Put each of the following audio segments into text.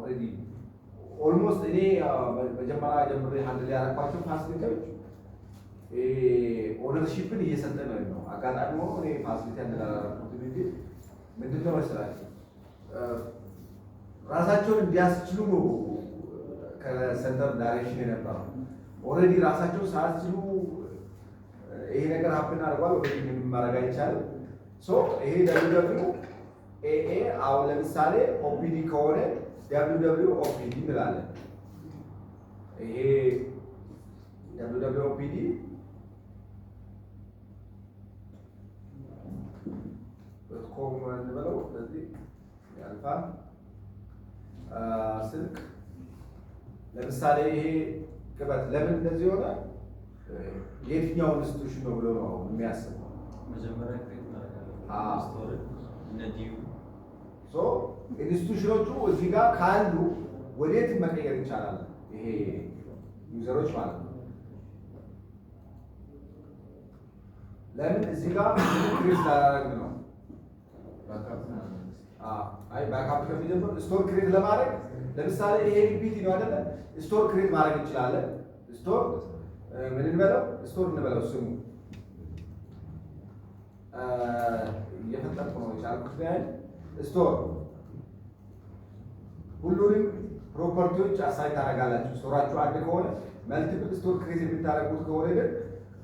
ኦልሬዲ ኦልሞስት እኔ መጀመሪያ ጀምሬ ሃንድል ያደረኳቸው ፋሲሊቲዎች ኦነርሺፕን እየሰጠ ነው። አጋጣሚ ሆኖ እኔ ፋሲሊቲ ያደረኩት እንጂ ምንድነው መሰላችሁ ራሳቸውን እንዲያስችሉ ነው ከሰንተር ዳይሬክሽን የነበረው። ኦልሬዲ ራሳቸው ሳያስችሉ ይሄ ነገር ሀፕን አድርጓል። ወደ ምን ማድረግ አይቻልም። ሶ ይሄ ደብሊው ኤኤ አሁን ለምሳሌ ኦፒዲ ከሆነ ደብሊው ኦፒዲ እንላለን። ይሄ ደብሊው ኦፒዲ ኮም እንበለው ስለዚህ ያልፋ ስልክ ለምሳሌ ይሄ ቅበት ለምን እንደዚህ ሆነ የትኛው ኢንስቲትዩሽን ነው ብሎ ነው የሚያስበው መጀመሪያ ክሬት አዎ ስቶሪ እነዲሁ ሶ ኢንስቲትዩሽኖቹ እዚህ ጋር ካሉ ወዴት መቀየር ይቻላል? ይሄ ዩዘሮች ማለት ነው። ለምን እዚህ ጋር ክሬት ላደርግ ነው? አይ ባክአፕ ከሚጀምር ስቶር ክሬት ለማድረግ ለምሳሌ ይሄ ሪፒት ነው አይደለ? ስቶር ክሬት ማድረግ እንችላለን። ስቶር ምን እንበለው? ስቶር እንበለው ስሙ እየፈጠርኩ ነው የቻልኩት ያህል ስቶር ሁሉንም ፕሮፐርቲዎች አሳይ ታደርጋላችሁ። ስቶራችሁ አንድ ከሆነ መልቲፕል ስቶር ክሬት የምታደርጉት ከሆነ ግን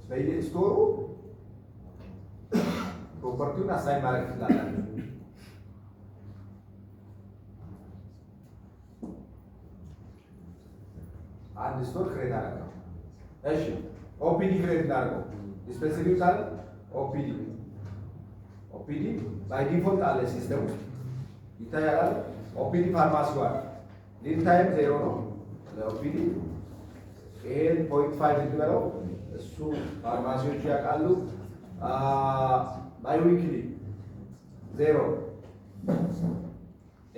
በየስቶሩ ፕሮፐርቲውን አሳይ ማድረግ ትችላላችሁ። አንድ ስቶር ክሬት አደረገው። እሺ ኦፒዲ ክሬት እናደርገው። ስፔሲፊክ ካለ ኦፒዲ ባይ ዲፎልት አለ ሲስተሙ ይታያል። ኦፒዲ ፋርማሲ ዋን ሊድ ታይም 0 ነው ለኦፒዲ። ይሄን 0.5 እንበለው እሱ ፋርማሲዎቹ ያውቃሉ። ባይ ዊክሊ 0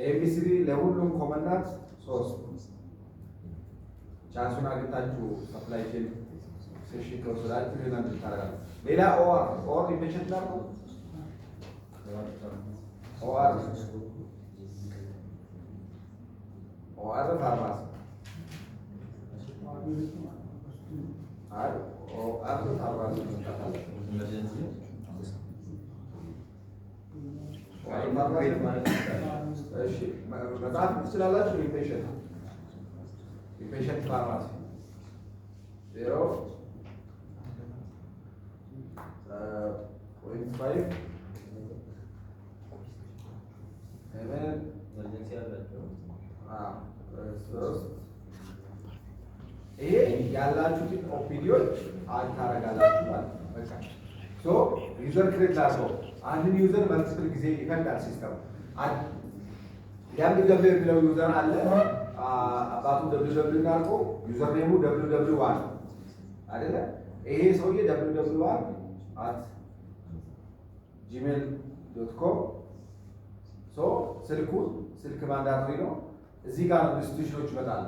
ኤቢሲዲ ለሁሉም ኮመንዳንት 3 ቻንሱን አግኝታችሁ ሰፕላይ ቼን ሴሽን ከወሰዳችሁ ይሄን ታደርጋላችሁ። ሌላ ኦር ኢንቨሽን ዳርኩ ኦር ፋርማሲ አይ ኦር ፋርማሲ ኢመርጀንሲ እሺ መጽሐፍ ትችላላችሁ። ኢምፔሽንት ፋርማሲ 0.5 ኢመርጀንሲ ያላቸው ይሄ ያላችሁትን ኦፒዲዎች ታደርጋላችሁ ማለት ነው። በቃ ሶ ዩዘር ክሬት ላድርገው። አንድን ዩዘር መልቲፕል ጊዜ ይፈልጋል ሲስተም። ደብሊው የሚለው ዩዘር አለ። አባቱ ደብሊው እናድርገው። ዩዘር ኔሙ ደብሊው ዋን አይደለ? ይሄ ሰውዬ ደብሊው ዋን @gmail.com ሶ ስልክ ማንዳቶሪ ነው። እዚህ ጋር ነው ኢንስቲትዩሽኖች ይመጣሉ።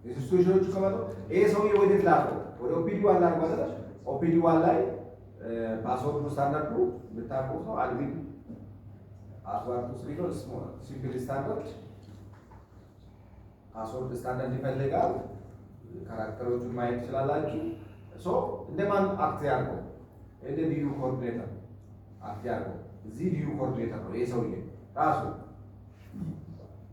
ኢንስቲትዩሽኖቹ ከመጡ ይሄ ሰውዬ ወዴት ላድርገው? ወደ ኦፒዲ ዋን ላድርገው አይደለ? ኦፒዲ ዋን ላይ ፓስወርዱ ስታንዳርዱ የምታውቁት ነው። አድሚን ፓስወርዱ ሲምፕል ስታንዳርድ ፓስወርድ ስታንዳርድ ይፈልጋል። ካራክተሮቹን ማየት ትችላላችሁ። ሶ እንደማን አክት ያድርገው? እንደ ዲዩ ኮኦርዲኔተር አክት ያድርገው። እዚህ ዲዩ ኮኦርዲኔተር ነው ይሄ ሰውዬ ራሱ።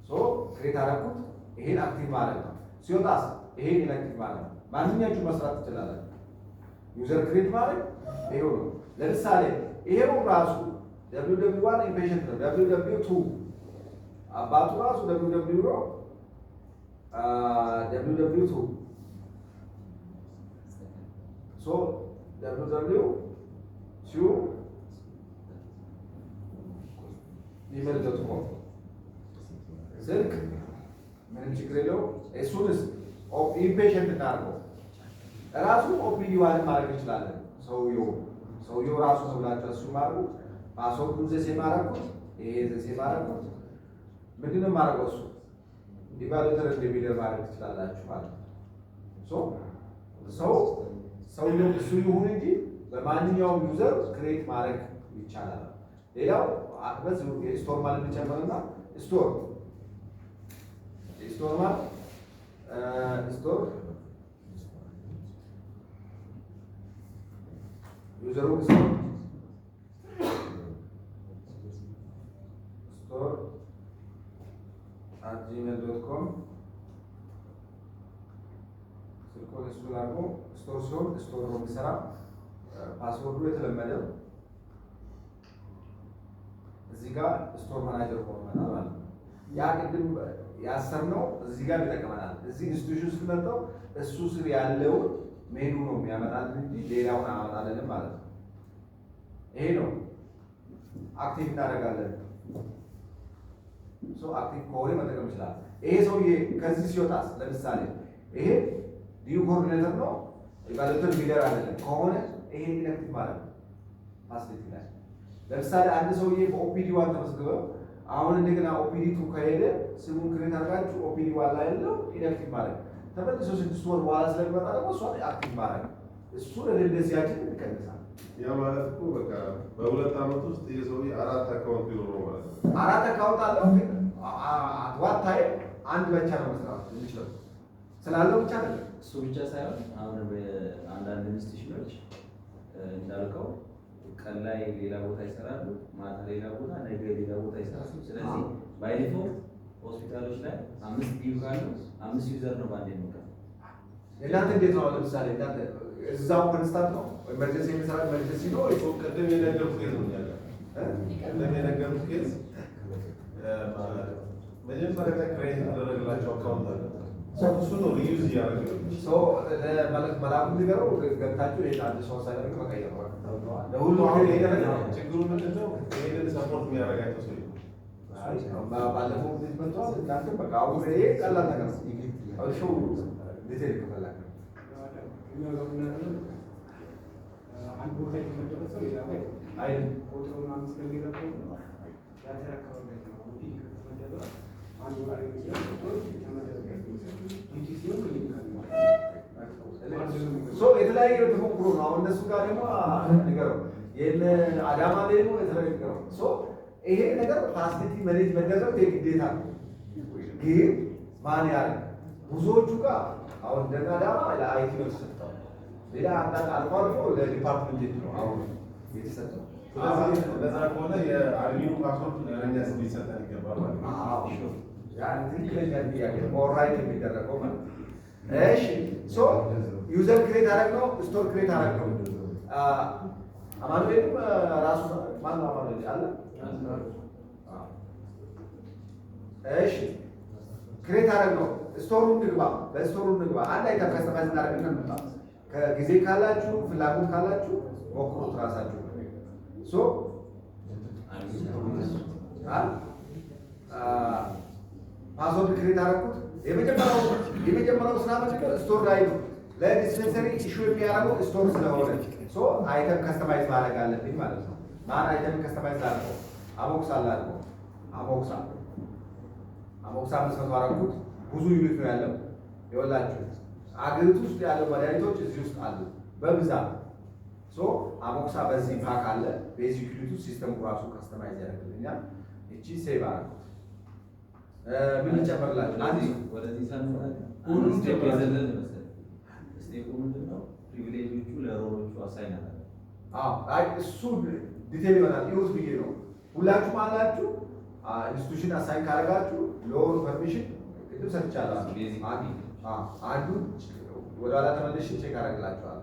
ሶ ክሬት አደረኩት። ይሄን አክቲቭ ማለት ነው። ሲወጣስ ይሄን ኢንአክቲቭ ማለት ነው። ማንኛችሁ መስራት ትችላላችሁ። ዩዘር ክሬት ማለት ይሄው ነው። ለምሳሌ ይሄው ራሱ www1 ኢምፔሽንት ነው። www2 አባቱ ራሱ www ነው። www2 ሶ www2 ኢሜል.com ስልክ ምንም ችግር የለው። እሱንስ ኢምፔሽንት እናድርገው። ራሱ ኦፒዲ ዋን ማድረግ እንችላለን። ሰውየው ራሱ ነው ብላችሁ እሱ ማድረጉ ፓስወርዱን ዘሴ ማድረጉት ይሄ ዘሴ ማድረጉት ምንድነው ማድረገው? እሱ ኢቫሉዌተር እንደሚደር ማድረግ ትችላላችሁ ማለት ነው። ሰውየው እሱ ይሁን እንጂ በማንኛውም ዩዘር ክሬት ማድረግ ይቻላል። ሌላው በዚህ ስቶር ማለት እንጨምርና ስቶር ማለት ስቶር ዩዘሩ ስቶር @gmail.com ስልኮን እሱ ላርጎ ስቶር ሲሆን ስቶር ነው የሚሰራ። ፓስወርዱ የተለመደው እዚህ ጋር ስቶር ማናጀር ሆኖ ማለት ነው። ያ ቅድም ያሰርነው እዚህ ጋር ይጠቅመናል። እዚህ ኢንስቲትዩሽን ስትመጣው እሱ ስር ያለውን ሜኑ ነው የሚያመጣልን እንጂ ሌላውን አያመጣልንም ማለት ነው። ይሄ ነው አክቲቭ እናደርጋለን። አክቲቭ ከሆነ መጠቀም ይችላል። ይሄ ሰውዬ ከዚህ ሲወጣስ ለምሳሌ ይሄ ዲዩ ኮኦርዲኔተር ነው ኢቫሉዌተር ሊደር አይደለም ከሆነ ይሄ ኢንአክቲቭ ማለት ነው። ፋሲሊቲ ላይ ለምሳሌ አንድ ሰውዬ በኦፒዲ ዋን ተመዝግበው አሁን እንደገና ኦፒዲ ቱ ከሄደ ስሙን ክሬት አድርጋችሁ ኦፒዲ ዋን ላይ ያለው ኢንአክቲቭ ማለት ተመልሶ 6 ወር በኋላ ስለሚመጣ ደግሞ እሷ አክቲቭ ማለት እሱ ለደዚያችን ይቀንሳል። ያ ማለት እኮ በቃ በ2 ዓመት ውስጥ የሰውዬ 4 አካውንት ይኖረው ማለት ነው። 4 አካውንት አለው ግን ዋት ታይም አንድ ብቻ ነው መስራት የሚችለው ስላለው ብቻ አይደለም። እሱ ብቻ ሳይሆን አሁን በአንዳንድ ኢንስቲትዩሽኖች እንዳልከው ቀን ላይ ሌላ ቦታ ይሰራሉ፣ ማታ ሌላ ቦታ፣ ነገ ሌላ ቦታ ይሰራሉ። ስለዚህ ባይ ዲፎልት ሆስፒታሎች ላይ 5 ዲዩ ካሉ 5 ዩዘር ነው ባንዴ ነው። እናንተ እንዴት ነው? ለምሳሌ እናንተ እዛው ኮንስታንት ነው ኤመርጀንሲ የሚሰራ ኤመርጀንሲ ነው ወይ ቅድም የነገርኩት ኬዝ ነው ያለው። ቅድም የነገርኩት ኬዝ መጀመሪያ ላይ ክሬት ያደረግላቸው አካውንት አለ። እሱ ነው ሪዩዝ እያደረገ ሰው ማለት መላኩ ንገረው ገብታችሁ አንድ ሰው ሳይሆን መቀየር ነው ለሁሉ አሁን ችግሩ ምንድነው? ይሄንን ሰፖርት የሚያደርጋቸው ሰው ባለፈው ጊዜ መጥቷል። እናንተ በቃ አሁን ይሄ ቀላል ነገር ነው። አውሾ ዲቴል ከፈለክ አንድ ቦታ የተመደበ ሰው ሌላ ላይ አይ ቁጥሩን አምስት ከሚረከው ያተረከበበት ነው። እንግዲህ ከተመደበ አንድ ወር ይችላል ቁጥሩ የተመደበ ሲሆን የተለያየ ተሞክሮ ነው። አሁን እነሱ ጋር ደግሞ ንገረው የለ አዳማ ላይ ደግሞ የተለያየ ነው። ይሄ ነገር ፋሲሊቲ መኔጅ መደረግ የግዴታ ነው። ግን ማን ያደርግ ብዙዎቹ ጋር አሁን እንደና አዳማ ለአይቲ ነው የተሰጠው። ሌላ አንዳንድ አልፎ አልፎ ለዲፓርትመንት ነው አሁን የተሰጠው። ስለዚህ እንደዛ ከሆነ የአድሚኑ ፓስወርድ ለእኛ ሊሰጠን ይገባል ማለት ነው። ያን ትክክለኛ ጥያቄ ኦራይት የሚደረገው ማለት ነው። እሺ ዩዘር ክሬት አደረግነው፣ ስቶር ክሬት አደረግነው። አማኑኤልም ራሱ ማን ነው? አማኑኤል አለ። እሺ ክሬት አደረግነው፣ ስቶሩን ንግባ፣ በስቶሩን ንግባ። አንድ አይተም ከስተማይዝ እናደርግና እንምጣ። ከጊዜ ካላችሁ ፍላጎት ካላችሁ ሞክሩት ራሳችሁ። ፓስወርድ ክሬት አደረኩት። የመጀመሪያው ስራ ምንድነው? ስቶር ላይ ነው። ለዲስፔንሰሪ ኢሹ የሚያደርገው ስቶር ስለሆነ አይተም ከስተማይዝ ማድረግ አለብኝ ማለት ነው። ማን አይተም ከስተማይዝ አደረገው? አሞክሳ አላልከው? አሞክሳ 500 አደረኩት። ብዙ ዩኒት ነው ያለው። ይኸውላችሁ አገሪቱ ውስጥ ያለው መድኃኒቶች እዚህ ውስጥ አሉ በብዛት። አሞክሳ በዚህ ፓክ አለ። ቤዚክ ዩኒቱ ሲስተሙ ራሱ ከስተማይዝ ያደርግልኛል። እቺ ሴቭ አደረኩት። ምን ልጨምርላችሁ? ወደዚህ ሳንመጣ ሁሉም ስቴፕ የዘለለ መሰለኝ። ስቴፑ ምንድነው? ፕሪቪሌጆቹ ለሮሎቹ አሳይን አለ። አይ እሱ ዲቴል ይሆናል። ይሁት ብዬ ነው። ሁላችሁም አላችሁ ኢንስቲትዩሽን አሳይን ካደረጋችሁ ሎወር ፐርሚሽን ቅድም ሰጥቻለሁ። አንዱ ወደ ኋላ ተመልሼ ቼክ አደርግላችኋለሁ።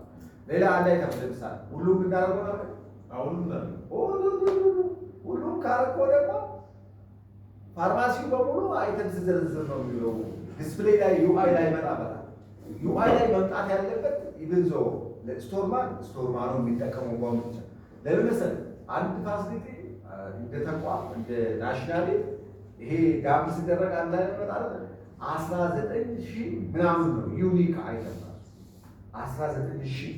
ሌላ አንድ አይተም ለምሳሌ ሁሉም እንዳደረገው ነው። ሁሉም ካረገው ደግሞ ፋርማሲው በሙሉ አይተም ዝርዝር ነው የሚለው። ዲስፕሌይ ላይ ዩአይ ላይ ይመጣበታል። ዩአይ ላይ መምጣት ያለበት ኢቭን ዞ ስቶርማን ነው የሚጠቀመው ጓም ብቻ። ለምን መሰለህ? አንድ ፋሲሊቲ እንደ ተቋም እንደ ናሽናል ይሄ ጋብ ሲደረግ አንድ ላይ ይመጣል። 19,000 ምናምን ነው ዩኒክ አይተም። 19,000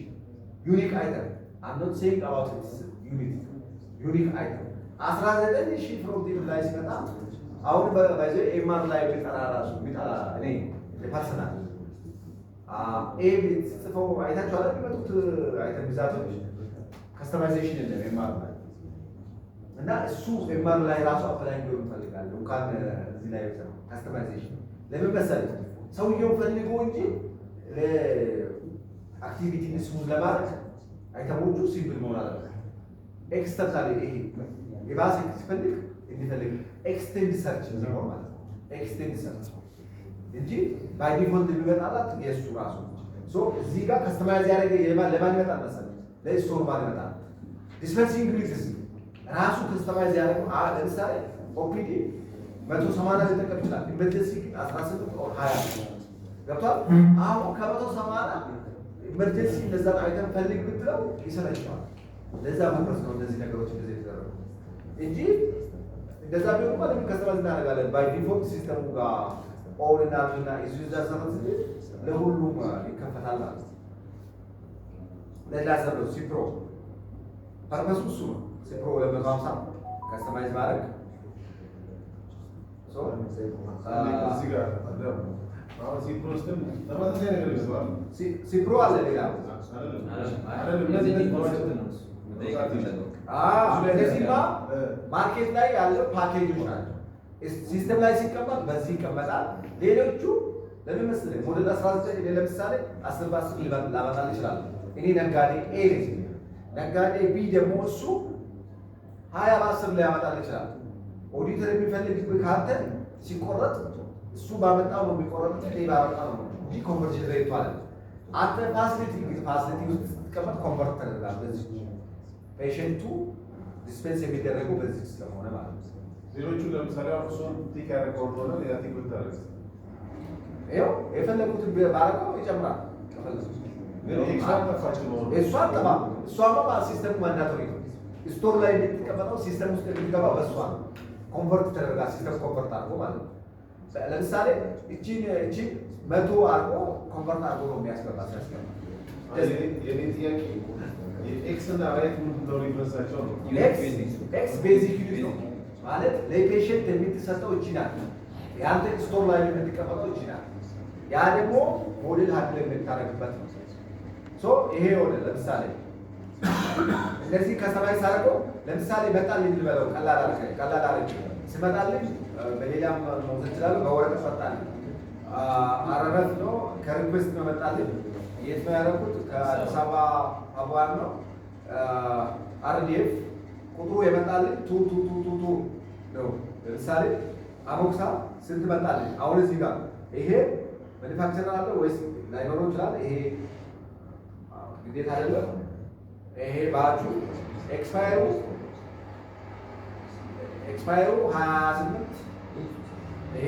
ዩኒክ አይተም I'm not saying about its unit ዩኒክ አይተም 19,000 ፕሮቲን ላይ ሲመጣ አሁን በዚህ ኤምአር ላይ ቢጠራ ራሱ ቢጠራ እኔ ፐርሰናል ኤቢት ጽፈው አይታችኋል። የሚመጡት አይተም ብዛቶች ከስተማይዜሽን የለም ኤምአር ላይ እና እሱ ኤምአር ላይ ራሱ አፕላይ እንዲሆን እንፈልጋለን። እንኳን እዚህ ላይ ከስተማይዜሽን ለምን መሰለህ? ሰውየው ፈልጎ እንጂ አክቲቪቲ ስሙዝ ለማድረግ አይተሞቹ ሲምፕል መሆን አለበት። ኤክስተርናል ይሄ የባሰ ሲፈልግ እንዲፈልግ ኤክስቴንድ ሰርች ነው ማለት ነው። ኤክስቴንድ ሰርች እንጂ ባይ ዲፎልት የሚመጣላት የእሱ ራሱ ሶ እዚህ ጋር ከስተማይዝ ያደረገ ለማን ይመጣል መሰለህ? ለስቶር ማን ይመጣል? ዲስፐንሲንግ ሊክስ ራሱ ከስተማይዝ ያደረገው ለምሳሌ ኦፒዲ 180 ሊጠቀም ይችላል። ኢመርጀንሲ 18 ኦር 20 ገብቷል። አሁን ከ180 ኢመርጀንሲ እንደዛ አይተም ፈልግ ብትለው ይሰለችዋል። ለዛ መድረስ ነው እንደዚህ ነገሮች እንደዚህ የተደረጉ እንጂ እንደዛ ቢሆን ማለት ከስተማይዝ እናደርጋለን። ባይ ዲፎልት ሲስተሙ ጋር ኦል እና ኢዙ ዛሰረት ለሁሉም ይከፈታል ማለት ነው። ለላ ሰበው ሲፕሮ ፐርፐሱ እሱ ነው። ሲፕሮ ለ150 ከስተማይዝ ማድረግ ሲፕሮ አለ ሌላ እነዚህማ ማርኬት ላይ ያለው ፓኬጆች ናቸው። ሲስተም ላይ ሲቀመጥ በዚህ ይቀመጣል። ሌሎቹ ለምን መሰለህ ሞዴል 19 ለምሳሌ 10 በ10 ላመጣልህ ይችላል። እኔ ነጋዴ ኤ ነኝ፣ ነጋዴ ቢ ደግሞ እሱ 20 በ10 ላይ ያመጣልህ ይችላል። ኦዲተር የሚፈልግብህ ካንተ ሲቆረጥ እሱ ባመጣው ነው የሚቆረጥ፣ እኔ ባመጣው ነው እንጂ ኮንቨርሽን ሬት ማለት አንተ ፋሲሊቲ ውስጥ ስትቀመጥ ኮንቨርት ተደርጋለህ። በዚህ ፔሸንቱ ዲስፔንስ የሚደረገው በዚህ ስለሆነ ማለት ነው። ሌሎቹ ለምሳሌ አሁን ቲክ ያደረገው ሆነ ሌላ ቲክ ብታረግ ይኸው የፈለጉትን ባረገው ይጨምራል። እሷን ጠባ እሷማ ሲስተሙ ማንዳቶሪ ነው። ስቶር ላይ የምትቀመጠው ሲስተም ውስጥ የሚገባ በእሷ ነው። ኮንቨርት ተደርጋ ሲስተም ኮንቨርት አድርጎ ማለት ነው። ለምሳሌ እቺን 100 አድርጎ ኮንቨርት አድርጎ ነው የሚያስገባ ሲያስገባ የኔ ጥያቄ የኤክስ እና ራይት ምንድነው ሊፈሳቸው ነው? ኤክስ ቤዚክ ዩኒት ነው ማለት ለፔሸንት የምትሰጠው እቺ ናት። የአንተ ስቶር ላይ የምትቀመጠው እቺ ናት። ያ ደግሞ ሞዴል ሃንድል የምታደርግበት ነው። ሶ ይሄ ሆነ ለምሳሌ እንደዚህ ከሰማይ ሳደርገው ለምሳሌ መጣልኝ ልበለው ቀላል አረግ ሲመጣልኝ በሌላም መውሰድ እችላለሁ። በወረቀት መጣልኝ አረረት ነው ከሪኩዌስት ነው መጣልኝ። የት ነው ያደረኩት? ከአዲስ አበባ አቧር ነው አርዲኤፍ ቁጥሩ የመጣልኝ ቱ ነው። ለምሳሌ አሞክሳ ስንት መጣልኝ? አሁን እዚህ ጋር ይሄ ማኒፋክቸር አለ ወይስ ላይኖረው ይችላል? ይሄ ግዴታ አይደለም። ይሄ ባቹ ኤክስፓየሩ 28 ይሄ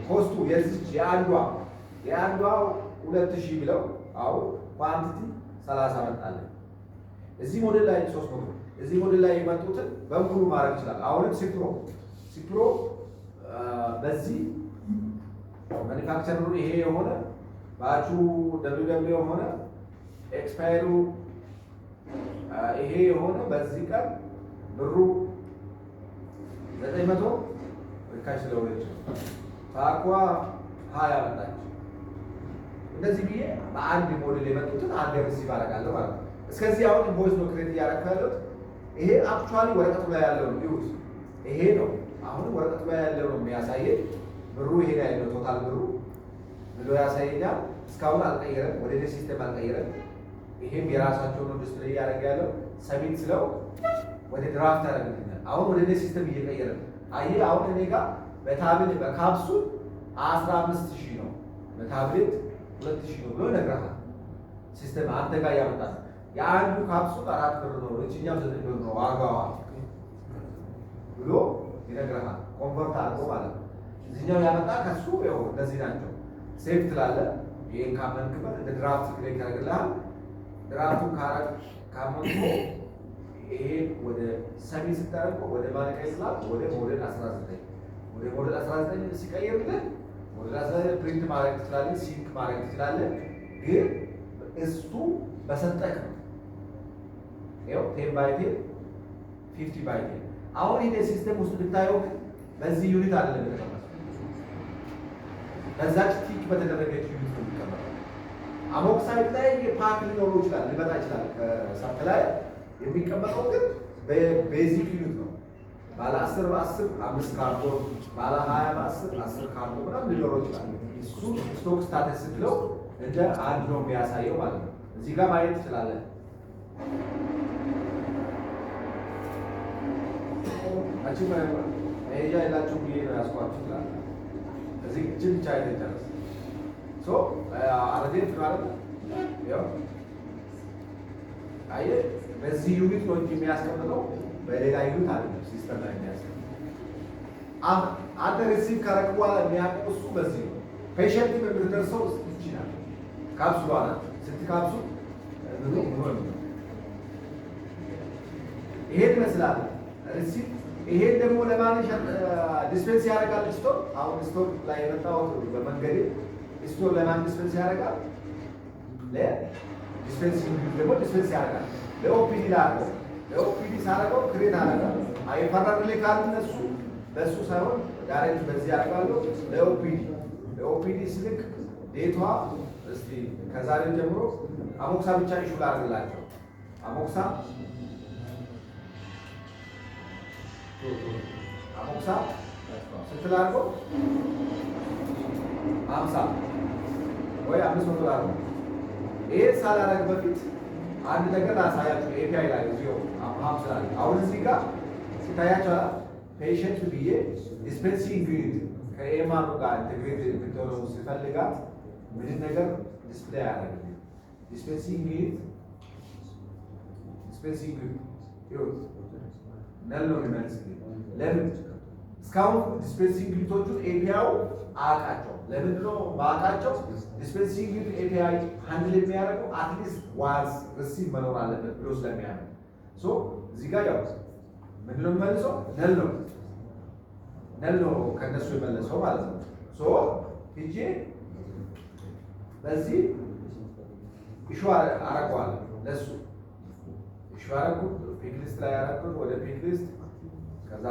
ኮስቱ የዚህ የአንዷ 2000 ብለው አሁን ኳንቲቲ 30 መጣልኝ። እዚህ ሞዴል ላይ 300 እዚህ ሞዴል ላይ የመጡትን በሙሉ ማድረግ ይችላል። አሁንም ሲፕሮ በዚህ ማኒፋክቸሩ ይሄ የሆነ ባቹ ደብሊው የሆነ ኤክስፓየሩ ይሄ የሆነ በዚህ ቀን ብሩ 900 ርካሽ ስለሆነች ታኳ 20 መጣች። እንደዚህ ብዬ በአንድ ሞዴል የመጡትን አንድ ሪሲቭ አደርጋለሁ ማለት ነው። እስከዚህ አሁን ኢንቮይስ ነው ክሬት እያደረኩ ያለሁት። ይሄ አክቹዋሊ ወረቀቱ ላይ ያለው ነው። ይሁት ይሄ ነው አሁን ወረቀቱ ላይ ያለው ነው የሚያሳየው። ብሩ ይሄ ላይ ነው ቶታል ብሩ ብሎ ያሳየኛል። እስካሁን አልቀየረም፣ ወደ ሲስተም አልቀየረም። ይሄም የራሳቸውን ነው ዲስፕሌይ እያደረገ ያለው። ሰሚት ስለው ወደ ድራፍት ያደርግልኛል። አሁን ወደ ሲስተም እየቀየረ ነው። አየህ አሁን እኔ ጋር በታብሌት በካፕሱል 15000 ነው፣ በታብሌት 2000 ነው ብሎ ይነግርሃል። ሲስተም አንተ ጋር ያመጣል። የአንዱ ካፕሱል 4 ብር ነው፣ እቺኛው 9 ብር ነው ዋጋዋ ብሎ ይነግርሃል። ኮንቨርት አድርጎ ማለት ነው። እዚህኛው ያመጣ ከሱ ያው እንደዚህ ናቸው። ሴፍ ትላለህ። ይሄን ካመንክበት እንደ ድራፍት ክሬት ያደርግልሃል። ድራፍቱን ካመንኮ ይሄ ወደ ሰሚ ስታደርገው ወደ ማለቃ ይስላል። ወደ ሞዴል 19 ወደ ሞዴል 19 ሲቀይርልህ ሞዴል 19 ፕሪንት ማድረግ ትችላለህ፣ ሲንክ ማድረግ ትችላለህ። ግን እሱ በሰጠህ ነው። ይኸው 10 ባይ 10 50 ባይ 10 አሁን ይሄ ሲስተም ውስጥ ብታየው በዚህ ዩኒት አይደለም የተቀመጠው፣ በዛች ቲክ በተደረገች ዩኒት ነው የሚቀመጠው። አሞክሳይድ ላይ የፓክ ሊኖረው ይችላል፣ ሊመጣ ይችላል ከሳምፕ ላይ የሚቀመጠው ግን በቤዚክ ዩኒት ነው። ባለ 10 በ10 5 ካርቶን፣ ባለ 20 በ10 10 ካርቶን ምናምን ሊኖረው ይችላል። እሱ ስቶክ ስታተስ ስትለው እንደ አንድ ነው የሚያሳየው ማለት ነው። እዚህ ጋር ማየት ትችላለን። አቺ መሄጃ የላችሁ ብዬ ነው ያስኳችሁ ትላለህ። እዚህ እችን ብቻ አይተጨረስ አረዴት ማለት ያው አየህ በዚህ ዩኒት ነው እንጂ የሚያስቀምጠው በሌላ ዩኒት አይደለም። ሲስተም ላይ የሚያስቀምጠው አንተ ሪሲቭ ካረግ በኋላ የሚያውቀው እሱ በዚህ ነው። ፔሸንት በምትደርሰው ይችላል ካፕሱሏ ናት። ስትካፕሱል ይሄን ይመስላል ሪሲቭ። ይሄን ደግሞ ለማንሽ ዲስፔንስ ያደርጋል ስቶር። አሁን ስቶር ላይ የመጣው በመንገዴ ስቶር ለማን ዲስፔንስ ያደርጋል? ለዲስፔንሲንግ ደግሞ ዲስፔንስ ያደርጋል። ለኦፒዲ ላድርገው። ለኦፒዲ ሳደርገው ክሬት አደርጋለሁ። አይፈራርልኝ ካሉ እነሱ በእሱ ሳይሆን ዳይሬክት በዚህ ያደርጋለሁ። ለኦፒዲ ስልክ ዴቷ እስቲ ከዛሬ ጀምሮ አሞክሳ ብቻ ኢሹ ላድርግላቸው። አሞክሳ ስትላርገው 50 ወይ 500 ላርገው። ይሄ ሳላረግ በፊት አንድ ነገር ላሳያችሁ። ኤፒአይ ላይ እዚሁ አሁን ስላለ አሁን እዚህ ጋር ሲታያቸው ፔሸንት ብዬ ዲስፔንሲንግ ዩኒት ከኤማኑ ጋር ኢንቴግሬት ብትሆነው ሲፈልጋት ምንም ነገር ዲስፕሌይ ያደርግልኝ። ዲስፔንሲንግ ዩኒት ይኸው ነል ነው የሚመልስልኝ። ለምን እስካሁን ዲስፔንሲንግ ዩኒቶቹን ኤፒአይው አያውቃቸው። ለምንድን ነው ማውቃቸው? ዲስፔንሲንግ ዩኒት ኤፒአይ ሃንድል የሚያደርገው አትሊስት ዋንስ ሪሲቭ መኖር አለበት ብሎ ስለሚያደርግ እዚህ ጋር ያው ምንድን ነው የሚመልሰው? ነል ነው ከነሱ የመለሰው ማለት ነው። ሂጄ በዚህ ኢሹ አረገዋለሁ። ለሱ ኢሹ አረኩት። ፒክ ሊስት ላይ ያረኩት ወደ ፒክ ሊስት ከዛ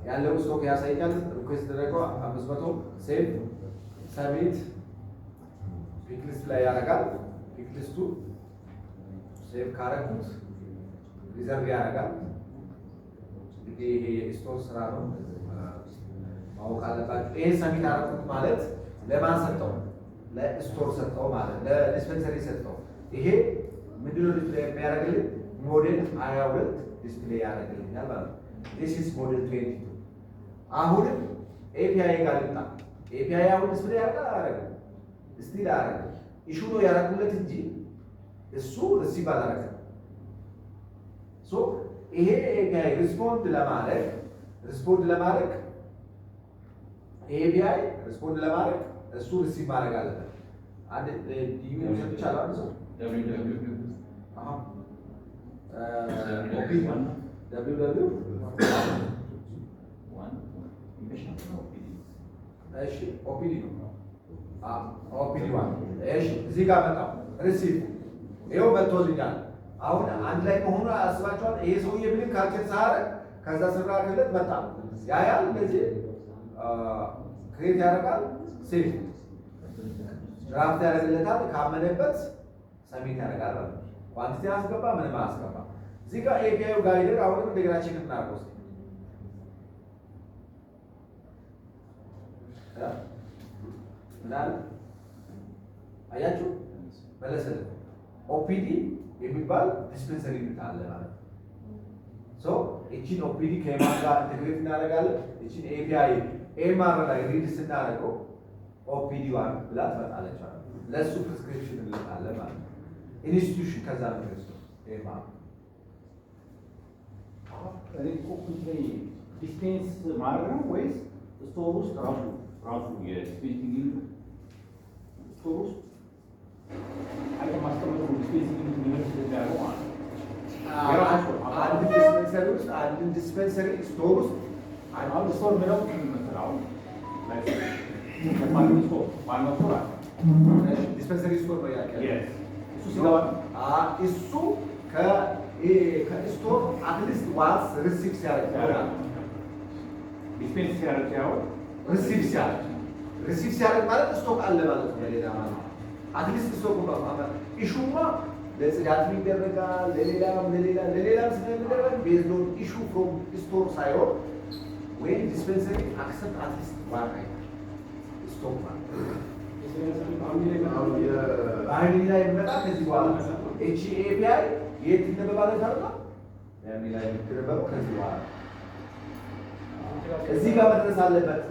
ያለው ስቶክ ያሳያል። ሪኩዌስት ተደረገው 500 ሴቭ ሰሚት ፒክ ሊስት ላይ ያደርጋል። ፒክ ሊስቱ ሴቭ ካረኩት ሪዘርቭ ያደርጋል። እንግዲህ ይሄ የስቶር ስራ ነው ማወቅ አለባችሁ። ይሄ ሰሚት አደረኩት ማለት ለማን ሰጠው? ለስቶር ሰጠው ማለት ለዲስፔንሰሪ ሰጠው። ይሄ ምንድነው ዲስፕሌይ የሚያደርግልኝ? ሞዴል 22 ዲስፕሌይ ያደርግልኛል ማለት ነው። this is model 22 አሁንም ኤፒአይ ጋር ልምጣ። ኤፒአይ አሁን ዲስፕሌይ ያደርጋል አያደርግም? ስቲል አያደርግም። ኢሹ ነው ያደረኩለት እንጂ እሱ ሪሲቭ አላደረገም። ይሄ ኤፒአይ ሪስፖንድ ለማድረግ ኤፒአይ ሪስፖንድ ለማድረግ እሱ ሪሲቭ ማድረግ አለበት። አንድ ዲዩ ይሰጥቻለሁ አንድ ሰው ኦፒዲ ነው። ኦፒዲ ዋን እዚህ ጋር መጣሁ። ሪሲቭ ይኸው መጥቶልኛል። አሁን አንድ ላይ መሆኑ አስባችኋል? ይሄ ሰውዬ ምንም ካልቸር ሳያደርግ ከዛ ስራ ክለት መጣ ያያል። እንደዚህ ክሬት ያደርጋል። ሴቭ ድራፍት ያደርግለታል። ካመነበት ሰሚት ያደርጋል ማለት ነው። ኳንቲቲ አስገባ ምንም አያስገባ። እዚህ ጋር ኤፒአዩ ጋይደር አሁንም እንደገና ቼክ እናድርገው። ምናል አያችሁ መለሰል ኦፒዲ የሚባል ዲስፔንሰሪ ዩኒት አለ ማለት ነው። እቺን ኦፒዲ ከኤምአር ጋር ኢንተግሬት እናደርጋለን። እቺን ኤፒአይ ኤምአር ላይ ሪድ ስናደርገው ኦፒዲ ዋን ብላ ትመጣለች ማለት ነው። ለእሱ ፕሪስክሪፕሽን እንልካለን ማለት ነው። ኢንስቲትዩሽን ከዛ ነው የሚወስደው ኤምአር ዲስፔንስ ማድረግ ነው ወይስ ስቶር ውስጥ ራሱ የዲስፔንሲንግ ስቶር ውስጥ አይተም ማስቀመጥ ነው? ዲስፔንሲንግ የሚመልስ ያደርገው ማለት ነው። አንድ ዲስፔንሰሪ ውስጥ አንድ ዲስፔንሰሪ ስቶር ውስጥ አሁን ስቶር ምለው ይመስላል። አሁን ማንም ስቶር ማንም ስቶር አለ ዲስፔንሰሪ ስቶር ነው ያለው። እሱ ሲገባ እሱ ከስቶር አትሊስት ዋንስ ሪሲቭ ሲያደርግ ዲስፔንስ ሲያደርግ ያው ሪሲቭ ሲያደርግ ማለት ስቶክ አለ ማለት ነው። ለሌላ ማለት አትሊስት ስቶክ ነው ማለት ኢሹማ ለጽዳት ይደረጋል። ለሌላም ስለሚደረግ ቤዝድ ኦን ኢሹ ፍሮም ስቶር ሳይሆን when dispensary accept at least one item stop ማለት በአይዲ ላይ የሚመጣ ከዚህ በኋላ እቺ ኤፒአይ የት ይነበባል ታውቃለህ? ያኔ ላይ የምትነበበው ከዚህ በኋላ እዚህ ጋር መድረስ አለበት።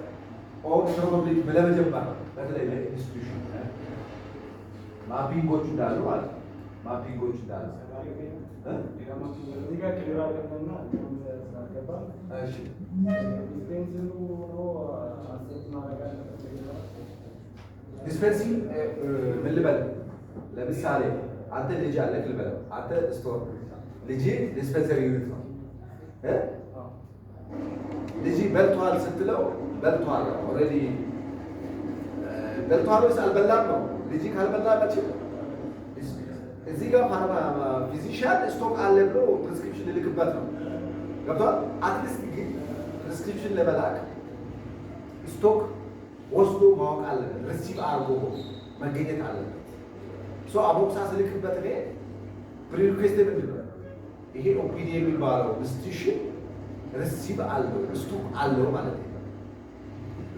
ኦን ፕሮባብሊ ለመጀመር በተለይ ለኢንስቲትዩሽን ማፒንጎች እንዳሉ ማለት ነው። ማፒንጎች እንዳሉ እዚህ ጋር ክሊር አድርገንና ስላልገባ እሺ ዲስፔንሰሩ ነው አሴት ማድረግ አለበት። ዲስፔንሲንግ ምን ልበል? ለምሳሌ አንተ ልጅ አለ ልበል፣ አንተ ስቶር ልጅ ዲስፔንሰሪ ዩኒት ነው ልጅ በልቷል ስትለው በልቷል ኦልሬዲ በልቷል ወይስ አልበላም ነው። ልጅ ካልበላ መቼም እዚህ ጋር ፊዚሻን ስቶክ አለ ብሎ ፕሪስክሪፕሽን ልልክበት ነው። ገብቷል? አትሊስት ግን ፕሪስክሪፕሽን ለመላክ ስቶክ ወስዶ ማወቅ አለበት። ሪሲቭ አድርጎ መገኘት አለበት። ሶ አቦክሳ ስልክበት እኔ ፕሪሪኩዌስት ምንድን ነው? ይሄ ኦፒዲ የሚባለው ኢንስቲትዩሽን ሪሲቭ አለው ስቶክ አለው ማለት ነው።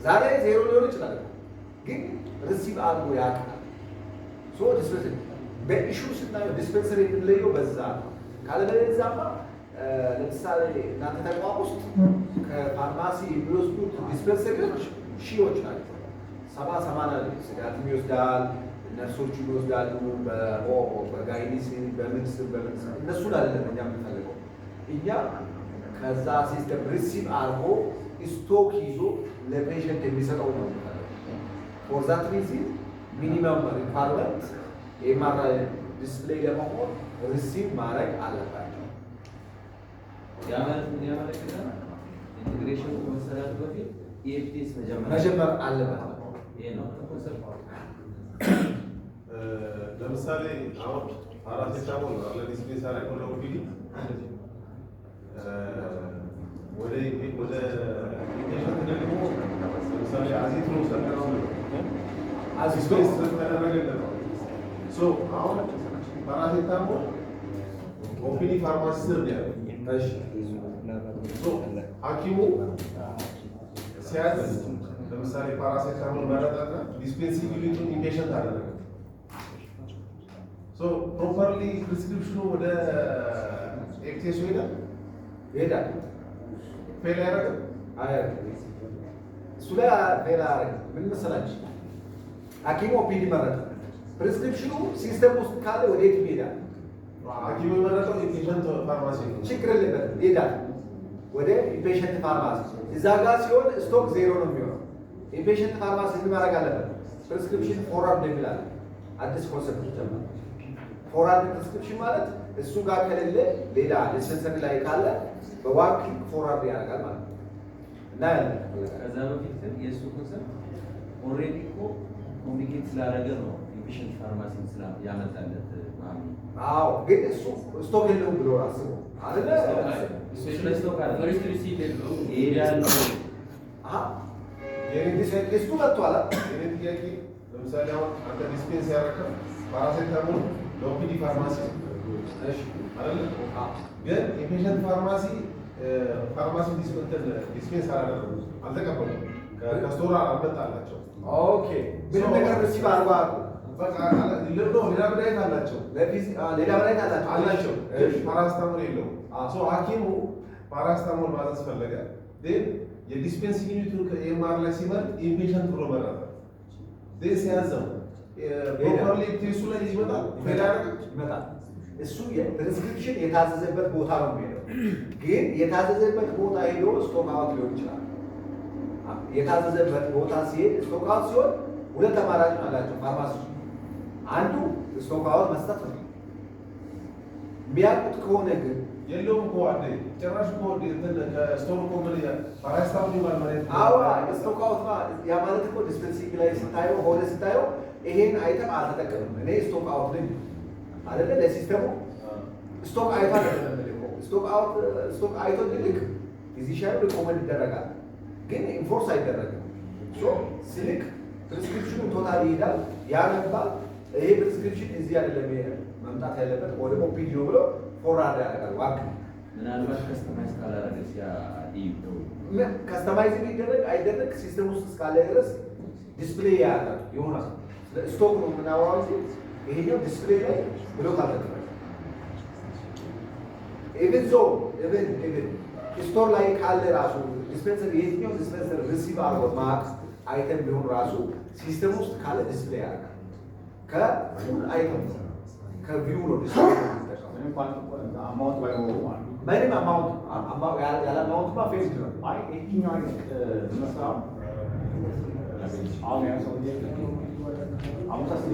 ዛሬ ዜሮ ሊሆን ይችላል፣ ግን ሪሲቭ አድርጎ ያውቃል። ሶ ዲስፔንሰሪ በኢሹ ስናየው ዲስፔንሰሪ የምንለየው በዛ ነው። ካለበለዚያማ ለምሳሌ እናንተ ተቋም ውስጥ ከፋርማሲ የሚወስዱት ዲስፔንሰሪዎች ሺዎች ናቸው። 70-80 ስጋትም ይወስዳል፣ ነርሶቹ ይወስዳሉ፣ በጋይኒስን በምንስን እነሱን አይደለም እኛ የምንፈልገው። እኛ ከዛ ሲስተም ሪሲቭ አድርጎ ስቶክ ይዞ ለፔሸንት የሚሰጠው ነው የምንፈልገው። ፎር ዛት ሪዝን ሚኒመም ሪኳርመንት ኤምአርአይ ዲስፕሌይ ለመሆን ሪሲቭ ማድረግ አለባቸው። ኢንቴግሬሽኑ ከመሰራቱ በፊት ኢኤፍቲኤስ መጀመር አለበት። ይሄ ነው ኮንሰፕት። ለምሳሌ አሁን ፓራሴታሞል አለ ዲስፔንሰሪ አለ ኦፒዲ ወደ ኢንጀክሽን ደግሞ ለምሳሌ አዚትሮ ሰጠነው አዚስፔስ ተደረገለት ነው። ሶ አሁን ፓራሴታሞል ኦፒዲ ፋርማሲ ስር ነው ያለው። እሺ ሶ ሐኪሙ ሲያዝ ለምሳሌ ፓራሴታሞል መረጠና ዲስፔንሲንግ ዩኒቱን ኢምፔሸንት አደረገ። ሶ ፕሮፐርሊ ፕሪስክሪፕሽኑ ወደ ኤክቴሱ ይሄዳል። ፌል ያደረገ እሱ ላይ ፌል ያደረገ ምን መሰላችሁ? ሐኪሙ ኦፒዲ መረጠ። ፕሪስክሪፕሽኑ ሲስተም ውስጥ ካለ ወዴት ይሄዳል? ሐኪሙ የመረጠው ኢምፔሸንት ፋርማሲ ነው። ችግር የለበትም ይሄዳል ወደ ኢምፔሸንት ፋርማሲ። እዛ ጋር ሲሆን ስቶክ ዜሮ ነው የሚሆነው። ኢምፔሸንት ፋርማሲ ምን ማድረግ አለበት? ፕሪስክሪፕሽን ፎርዋርድ የሚላል አዲስ ኮንሰፕት ጀመረ። ፎርዋርድ ፕሪስክሪፕሽን ማለት እሱ ጋር ከሌለ ሌላ ዲስፔንሰሪ ላይ ካለ በዋን ክሊክ ፎርዋርድ ያደርጋል ማለት ነው። እና ከዛ በፊት ግን የእሱ ኮንሰፕት ኦልሬዲ እኮ ኮሚኒኬት ስላደረገ ነው ኢምፔሸንት ፋርማሲ ያመጣለት ማለት ነው። አዎ፣ ግን እሱ ስቶክ የለውም ብሎ አስቦ አይደለ? ስቶክ አለ ይሄዳል። እሱ መጥቷል። የኔ ጥያቄ ለምሳሌ አሁን አንተ ዲስፔንስ ያደረከው ፓራሴታሞል ለኦፒዲ ፋርማሲ እሺ አይደለ? ግን ኢምፔሸንት ፋርማሲ ዲስፔንስ አላደረጉም፣ አልተቀበሉም፣ ከስቶር አልመጣላቸው። ኦኬ፣ ምንም ነገር ሪሲቭ አድርጓል። በቃ ሌላ መድኃኒት አላቸው፣ ሌላ መድኃኒት አላቸው፣ ፓራስታሞል የለውም። ሐኪሙ ፓራስታሞል ማዘዝ ፈለገ። ግን የዲስፔንሲንግ ዩኒቱን ከኤምአር ላይ ሲመርጥ ኢምፔሸንት ብሎ መረጠ። ሲያዘው ፕሮፐርሊ ቴስቱ ላይ ይመጣል ይመጣል። እሱ ፕሪስክሪፕሽን የታዘዘበት ቦታ ነው የሚሄደው። ግን የታዘዘበት ቦታ ሄዶ ስቶክ አውት ሊሆን ይችላል። የታዘዘበት ቦታ ሲሄድ ስቶክ አውት ሲሆን ሁለት አማራጭ አላቸው ፋርማሲ። አንዱ ስቶክ አውት መስጠት ነው። የሚያውቁት ከሆነ ግን የለውም እኮ አንዴ ጭራሽ እኮ ከስቶር እኮ ምን ፓራስታሞል ማለት ነው። አዎ ስቶክ አውት ያ ማለት እኮ ዲስፔንሲንግ ላይ ስታየው ሆነ ስታየው ይሄን አይተም አልተጠቀምም እኔ ስቶክ አውት ነኝ አይደለ? ለሲስተሙ ስቶክ አይቶ አይደለም ስቶክ አይቶ ልክ ፊዚሻኑ ሪኮመንድ ይደረጋል፣ ግን ኢንፎርስ አይደረግም። ሶ ሲልክ ፕሪስክሪፕሽኑ ቶታል ይሄዳል፣ ያነባል። ይሄ ፕሪስክሪፕሽን እዚህ አይደለም መምጣት ያለበት ወደ ኦፒዲዮ ብሎ ፎርዋርድ ያደርጋል። ዋክ ምናልባት ከስተማይዝ ካላደረገ ያ ከስተማይዝ ሊደረግ አይደረግ ሲስተም ውስጥ እስካለ ድረስ ዲስፕሌይ ያደርጋል ይሆናል። ስቶክ ነው የምናወራው እንጂ ይሄኛው ዲስፕሌይ ላይ ብሎክ አልተደረገም። ኢቭን ስቶር ላይ ካለ ራሱ ዲስፔንሰር የትኛው ዲስፔንሰር ሪሲቭ አድርጎ ማክ አይተም ቢሆን ራሱ ሲስተም ውስጥ ካለ ዲስፕሌይ ያደርጋል። ከፉል አይተም ከቪው ነው ዲስፕሌይ አማውንት ባይኖረው ማለት ነው። ምንም አማውንት ያለ አማውንትማ ፌዝ ነው። አይ የትኛው አይነት መስራው አሁን ያ ሰው አሙሳ ስኒ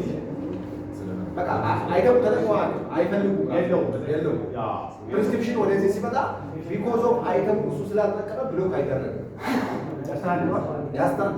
በቃ አይተም ተጠቅመዋል አይፈልጉም የለው ፕሪስክሪፕሽን ወደዚህ ሲመጣ ቢኮዝ ኦፍ አይተም እሱ ስላልተጠቀመ ብሎክ አይደረግም። ያስታርዱ